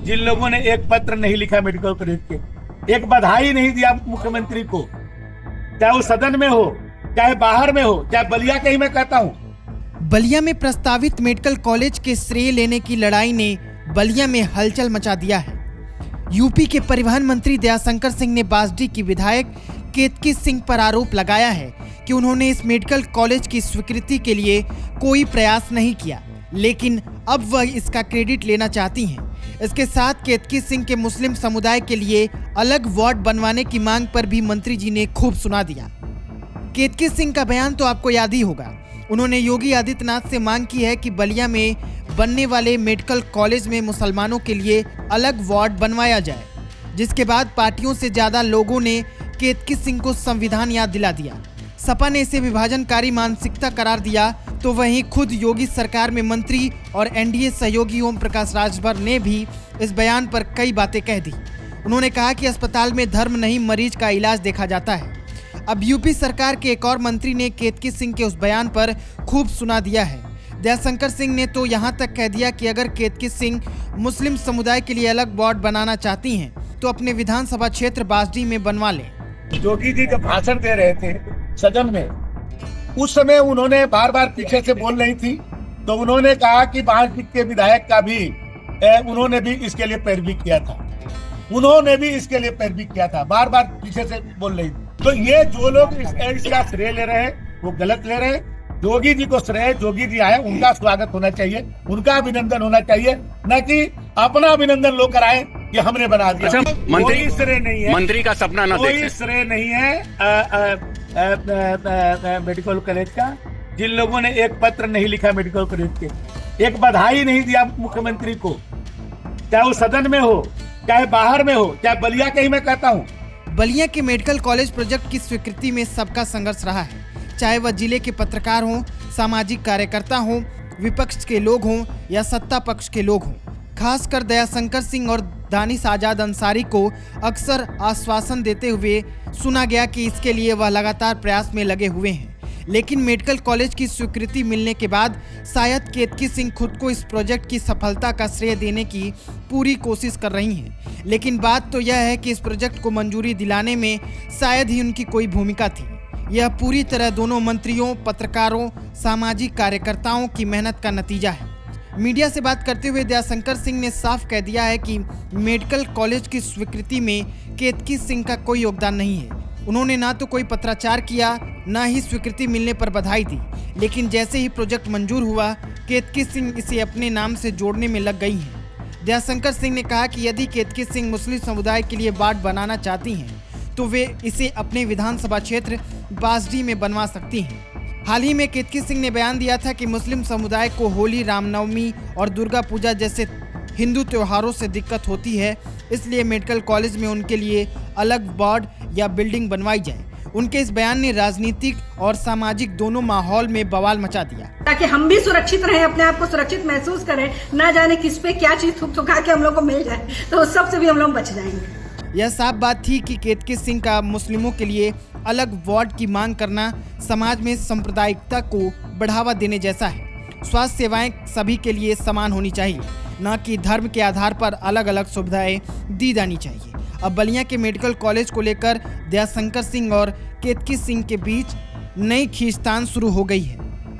जिन लोगों ने एक पत्र नहीं लिखा मेडिकल कॉलेज के, एक बधाई नहीं दिया मुख्यमंत्री को, चाहे वो सदन में हो, चाहे बाहर में हो, चाहे बलिया के ही मैं कहता हूँ। बलिया में प्रस्तावित मेडिकल कॉलेज के श्रेय लेने की लड़ाई ने बलिया में हलचल मचा दिया है। यूपी के परिवहन मंत्री दयाशंकर सिंह ने बासडी की विधायक केतकी सिंह पर आरोप लगाया है कि उन्होंने इस मेडिकल कॉलेज की स्वीकृति के लिए कोई प्रयास नहीं किया, लेकिन अब वह इसका क्रेडिट लेना चाहती हैं। इसके साथ केतकी सिंह के मुस्लिम समुदाय के लिए अलग वार्ड बनवाने की मांग पर भी मंत्री जी ने खूब सुना दिया। केतकी सिंह का बयान तो आपको याद ही होगा। उन्होंने योगी आदित्यनाथ से मांग की है कि बलिया में बनने वाले मेडिकल कॉलेज में मुसलमानों के लिए अलग वार्ड बनवाया जाए, जिसके बाद पार्टियों से ज्यादा लोगों ने केतकी सिंह को संविधान याद दिला दिया। सपा ने इसे विभाजनकारी मानसिकता करार दिया, तो वहीं खुद योगी सरकार में मंत्री और एनडीए सहयोगी ओम प्रकाश राजभर ने भी इस बयान पर कई बातें कह दी। उन्होंने कहा कि अस्पताल में धर्म नहीं, मरीज का इलाज देखा जाता है। अब यूपी सरकार के एक और मंत्री ने केतकी सिंह के उस बयान पर खूब सुना दिया है। दयाशंकर सिंह ने तो यहां तक कह दिया कि अगर केतकी सिंह मुस्लिम समुदाय के लिए अलग वार्ड बनाना चाहती हैं तो अपने विधानसभा क्षेत्र बासडी में बनवा लें। योगी जी जब भाषण दे रहे थे सदन में, उस समय उन्होंने बार बार पीछे से बोल रही थी, तो उन्होंने कहा कि बासडी के विधायक का भी उन्होंने भी इसके लिए पैरवी किया था, उन्होंने भी इसके लिए पैरवी किया था, बार बार पीछे से बोल रही थी। तो ये जो लोग इसका श्रेय ले रहे हैं वो गलत ले रहे हैं। योगी जी को श्रेय योगी जी आए, उनका स्वागत होना चाहिए, उनका अभिनंदन होना चाहिए, न कि अपना अभिनंदन लोग कराए कि हमने बना दिया। अच्छा, कोई श्रेय नहीं है, मंत्री का सपना ना कोई श्रेय नहीं है मेडिकल कॉलेज का। जिन लोगों ने एक पत्र नहीं लिखा मेडिकल कॉलेज के, एक बधाई नहीं दिया मुख्यमंत्री को, चाहे वो सदन में हो, चाहे बाहर में हो, चाहे बलिया के ही मैं कहता हूँ। बलिया के मेडिकल कॉलेज प्रोजेक्ट की स्वीकृति में सबका संघर्ष रहा है, चाहे वह जिले के पत्रकार हों, सामाजिक कार्यकर्ता हों, विपक्ष के लोग हों या सत्ता पक्ष के लोग हों। खासकर दयाशंकर सिंह और दानिश आजाद अंसारी को अक्सर आश्वासन देते हुए सुना गया कि इसके लिए वह लगातार प्रयास में लगे हुए हैं, लेकिन मेडिकल कॉलेज की स्वीकृति मिलने के बाद शायद केतकी सिंह खुद को इस प्रोजेक्ट की सफलता का श्रेय देने की पूरी कोशिश कर रही हैं। लेकिन बात तो यह है कि इस प्रोजेक्ट को मंजूरी दिलाने में शायद ही उनकी कोई भूमिका थी। यह पूरी तरह दोनों मंत्रियों, पत्रकारों, सामाजिक कार्यकर्ताओं की मेहनत का नतीजा है। मीडिया से बात करते हुए दयाशंकर सिंह ने साफ कह दिया है कि मेडिकल कॉलेज की स्वीकृति में केतकी सिंह का कोई योगदान नहीं है। उन्होंने ना तो कोई पत्राचार किया, ना ही स्वीकृति मिलने पर बधाई दी, लेकिन जैसे ही प्रोजेक्ट मंजूर हुआ, केतकी सिंह इसे अपने नाम से जोड़ने में लग गई हैं। दयाशंकर सिंह ने कहा कि यदि केतकी सिंह मुस्लिम समुदाय के लिए वार्ड बनाना चाहती हैं तो वे इसे अपने विधानसभा क्षेत्र बासडी में बनवा सकती हैं। हाल ही में केतकी सिंह ने बयान दिया था कि मुस्लिम समुदाय को होली, रामनवमी और दुर्गा पूजा जैसे हिंदू त्योहारों से दिक्कत होती है, इसलिए मेडिकल कॉलेज में उनके लिए अलग वार्ड या बिल्डिंग बनवाई जाए। उनके इस बयान ने राजनीतिक और सामाजिक दोनों माहौल में बवाल मचा दिया, ताकि हम भी सुरक्षित रहें, अपने आप को सुरक्षित महसूस करें, ना जाने किस पे क्या चीज थूक थुका के हम लोग को मिल जाए, तो उस सब से भी हम लोग बच जाएंगे। यह साफ बात थी कि केतकी सिंह का मुस्लिमों के लिए अलग वार्ड की मांग करना समाज में सांप्रदायिकता को बढ़ावा देने जैसा है। स्वास्थ्य सेवाएं सभी के लिए समान होनी चाहिए, न कि धर्म के आधार पर अलग अलग सुविधाएं दी जानी चाहिए। अब बलिया के मेडिकल कॉलेज को लेकर दयाशंकर सिंह और केतकी सिंह के बीच नई खींचतान शुरू हो गई है।